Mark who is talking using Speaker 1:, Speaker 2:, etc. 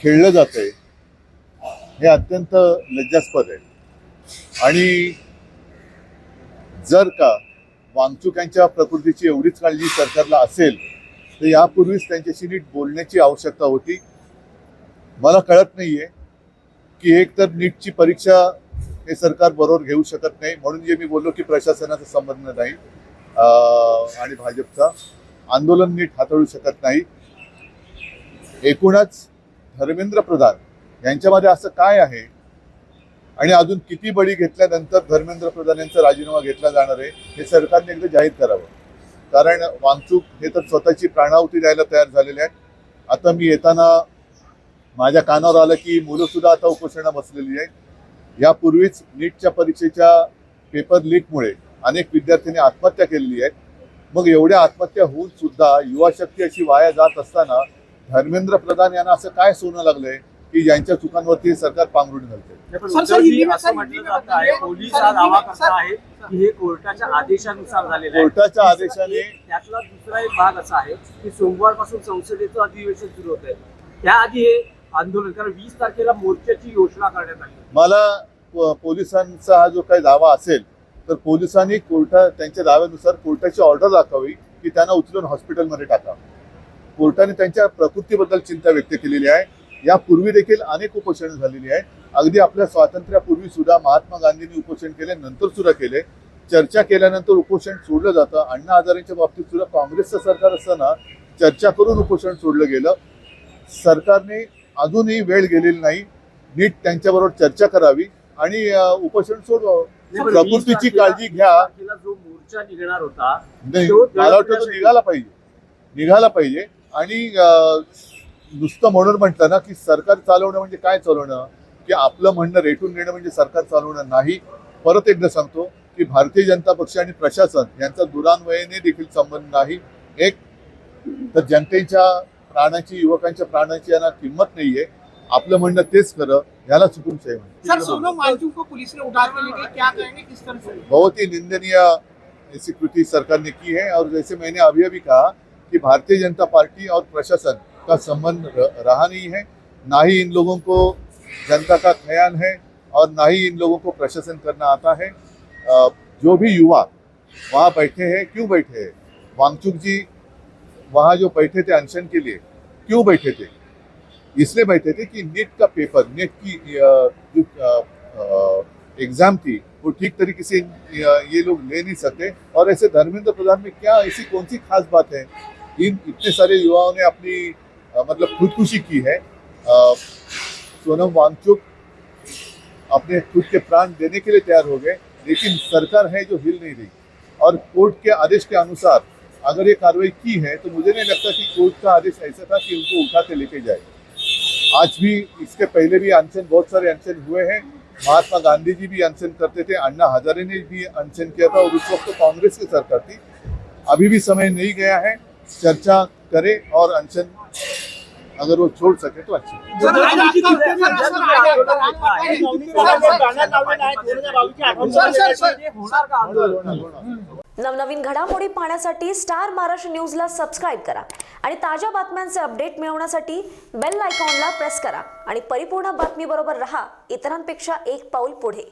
Speaker 1: खेळलं जातंय हे अत्यंत लज्जास्पद आहे। आणि जर का वांगचूक यांच्या प्रकृतीची एवढीच काळजी सरकारला असेल तर यापूर्वीच त्यांच्याशी नीट बोलण्याची आवश्यकता होती। मला कळत नाहीये की एक तर नीटची परीक्षा हे सरकार बरोबर घेऊ शकत नाही, म्हणून जे मी बोललो की प्रशासनाचा संबंध नाही आणि भाजपचा आंदोलन नीट हाताळू शकत नाही। एकूणच धर्मेंद्र प्रधान यांच्यामध्ये असं काय आहे आणि अजून किती बळी घेतल्यानंतर धर्मेंद्र प्रधान यांचा राजीनामा घेतला जाणार आहे हे सरकारने एकदा जाहीर करावं। कारण वांगचूक हे तर स्वतःची प्राणाहुती द्यायला तयार झालेले आहेत। आता मी येताना माझ्या कानावर आलं की मुलं सुद्धा आता उपोषणाला बसलेली आहेत। यापूर्वीच नीटच्या परीक्षेच्या पेपर लीकमुळे अनेक विद्यार्थ्यांनी आत्महत्या केलेली आहे। मग एवढ्या आत्महत्या होऊन सुद्धा युवा शक्ती अशी वाया जात असताना धर्मेंद्र प्रधान यांना असं काय सोनं लागलंय की ज्यांच्या चुकांवरती सरकार पांघरुण घालते?
Speaker 2: असं म्हटलं जात आहे, पोलीस हा दावा करत आहेत की हे कोर्टाच्या आदेशानुसार झालेलं आहे।
Speaker 1: कोर्टाच्या आदेशाने
Speaker 2: त्यातला दुसरा एक भाग असा आहे की सोमवारपासून संसदेचं अधिवेशन सुरू होत आहे, त्याआधी हे आंदोलन, कारण 20 तारखेला मोर्चाची घोषणा करण्यात आली।
Speaker 1: मला पोलिसांचा हा जो काही दावा असेल तर पोलिसांनी त्यांच्या दाव्यानुसार कोर्टाची ऑर्डर दाखवावी की त्यांना उचलून हॉस्पिटलमध्ये टाका। कोर्टाने त्यांच्या प्रकृतीबद्दल चिंता व्यक्त केलेली आहे। यापूर्वी देखील अनेक उपोषण झालेली आहे। अगदी आपल्या स्वातंत्र्यापूर्वी सुद्धा महात्मा गांधींनी उपोषण केले, नंतर सुद्धा केले। चर्चा केल्यानंतर उपोषण सोडलं जातं। अण्णा हजारेंच्या बाबतीत सुद्धा काँग्रेसचं सरकार असताना चर्चा करून उपोषण सोडलं गेलं। सरकारने अजूनही वेळ गेलेली नाही, नीट त्यांच्याबरोबर चर्चा करावी आणि उपोषण सोडवावं। प्रकृतीची काळजी घ्या।
Speaker 2: जो मोर्चा निघणार होता
Speaker 1: मला वाटतं तो निघाला पाहिजे आणि नुसतं म्हणून म्हटलं ना की सरकार चालवणं म्हणजे काय चालवणं, की आपलं म्हणणं रेटून घेणं म्हणजे सरकार चालवणं नाही। परत एकदा सांगतो की भारतीय जनता पक्ष आणि प्रशासन यांचा दुरान्वयाने देखील संबंध नाही। एक तर जनतेच्या प्राणाची, युवकांच्या प्राणाची यांना किंमत नाहीये। आपलं म्हणणं तेच खरं, याला चुकून बहुत ही निंदनीय ऐसी कृति सरकार ने की है। और जैसे मैंने अभी अभी कहा कि भारतीय जनता पार्टी और प्रशासन का संबंध रहा नहीं है, ना ही इन लोगों को जनता का ख्याल है और ना ही इन लोगों को प्रशासन करना आता है। जो भी युवा वहाँ बैठे हैं, क्यों बैठे हैं? वांगचूक जी वहाँ जो बैठे थे अनशन के लिए, क्यों बैठे थे? इसलिए बैठे थे कि नीट का पेपर, नीट की जो एग्जाम थी वो ठीक तरीके से ये लोग ले नहीं सके। और ऐसे धर्मेंद्र प्रधान में क्या ऐसी कौन सी खास बात है? इन इतने सारे युवाओं ने अपनी मतलब खुदकुशी की है। सोनम वांगचुक अपने खुद के प्राण देने के लिए तैयार हो गए, लेकिन सरकार है जो हिल नहीं रही। और कोर्ट के आदेश के अनुसार अगर ये कार्रवाई की है तो मुझे नहीं लगता कि कोर्ट का आदेश ऐसा था कि उनको उठा के लेके जाए। आज भी, इसके पहले भी अनशन, बहुत सारे अनशन हुए हैं। महात्मा गांधी जी भी अनशन करते थे, अन्ना हजारे ने भी अनशन किया था और उस वक्त तो कांग्रेस की सरकार थी। अभी भी समय नहीं गया है, चर्चा करे और अनशन अगर वो छोड़ सके तो अच्छा।
Speaker 3: नवनवीन घडामोडी पाहण्यासाठी स्टार महाराष्ट्र न्यूजला सबस्क्राईब करा आणि ताज्या बातम्यांचे अपडेट मिळवण्यासाठी बेल आयकॉनला प्रेस करा आणि परिपूर्ण बातमी बरोबर रहा, इतरांपेक्षा एक पाऊल पुढे।